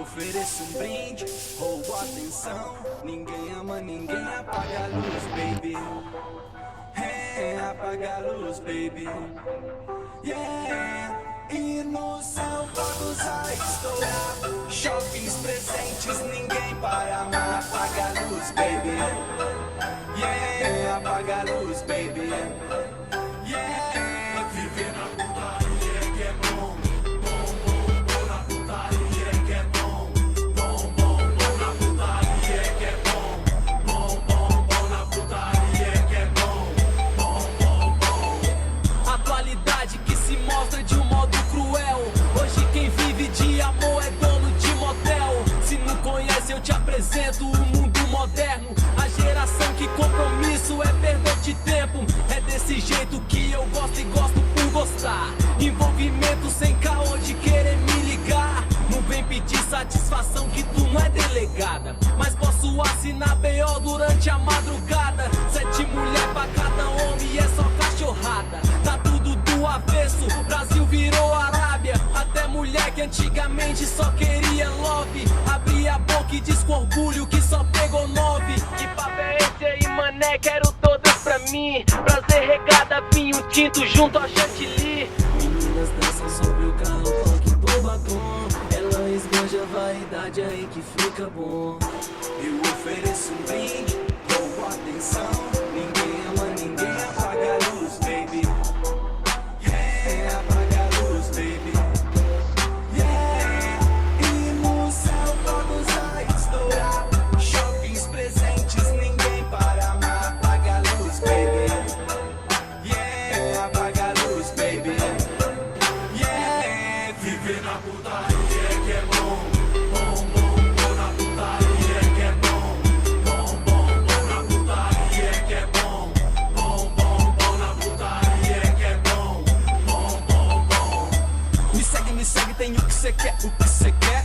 ofereço um brinde, roubo atenção. Ninguém ama, ninguém apaga a luz, baby. É, apaga a luz, baby. Yeah. E no céu fogos a estourar, shoppings presentes, ninguém para amar. Apaga a luz, baby. Yeah, apaga a luz, baby. Yeah, viver na putaria que é bom. Bom, bom, bom na putaria que é bom. Bom, bom, bom na putaria que é bom. Bom, bom, bom na putaria que é bom. Bom, bom, bom. Atualidade que se mostra de um modo cruel. Hoje quem vive de amor é dono de motel. Se não conhece eu te apresento o mundo moderno. A geração que compromisso é perda de tempo. É desse jeito que eu gosto e gosto por gostar. Envolvimento sem caô de querer me ligar. Não vem pedir satisfação que tu não é delegada. Mas posso assinar BO durante a madrugada. 7 mulher pra cada homem e é só cachorrada. Tá tudo do avesso, Brasil virou Arábia. Até mulher que antigamente só queria love. Abria a boca e diz com orgulho que só pegou 9. Que papo é esse aí, mané? Quero todas pra mim. Prazer regada, vinho tinto junto ao chantilly. Meninas dançam sobre o carro, funk do batom. Ela esbanja a vaidade aí que fica bom. Eu ofereço um brinde, roubo atenção. Ninguém ama, ninguém apaga a luz, baby. Yeah, apaga a luz, baby. Yeah, e no céu fogos a estourar, shoppings presentes, ninguém para amar. Apaga a luz, baby. Yeah, apaga a luz, baby. Yeah, viver na putaria que é bom. Bom, bom, bom na putaria que é bom. Bom, bom, bom na putaria que é bom. Bom, bom, bom na putaria que é bom. Bom, bom, bom. Me segue, tem o que cê quer, o que cê quer.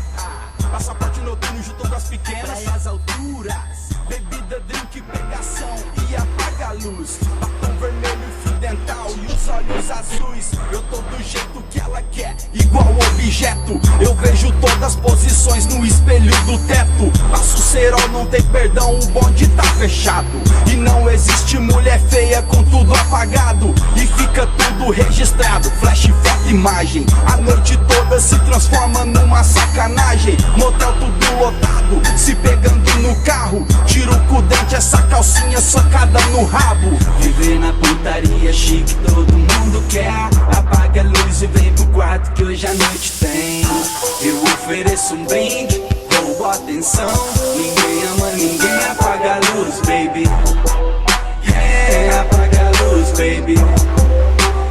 Passaporte noturno junto com as pequenas. Praias alturas, bebida, drink, pegação e apaga a luz. Batom vermelho, fio dental e os olhos azuis. Eu tô do jeito que ela quer, igual objeto. Eu vejo todas as posições no espelho do teto. Passo cerol, não tem perdão, o bonde tá fechado. E não existe mulher feia com tudo apagado. E fica tudo registrado, flash, foto, imagem. A noite toda se transforma numa sacanagem. Motel tudo lotado, se pegando no carro. Tiro com o dente, essa calcinha socada no rabo. Viver na putaria chique, todo mundo quer. Apaga a luz e vem pro quarto que hoje a noite tem. Eu ofereço um brinde, roubo atenção. Ninguém ama, ninguém apaga a luz, baby. Yeah, apaga a luz, baby.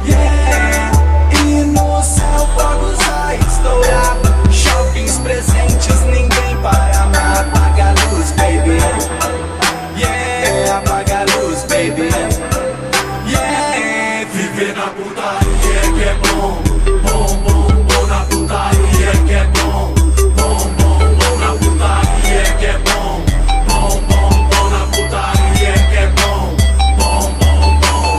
Yeah, e no céu fogos a estourar, shoppings presentes, ninguém para amar. Apaga a luz, baby. Yeah, apaga a luz, baby. Yeah, viver na putaria que é bom. Bom, bom, bom na putaria que é bom. Bom, bom, bom na putaria que é bom. Bom, bom, bom na putaria que é bom. Bom, bom, bom.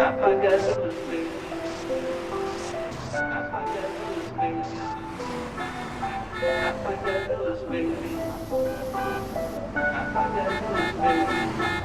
Apaga a luz, baby. Apaga a luz, baby. Apaga a luz, baby. Apaga a luz, baby.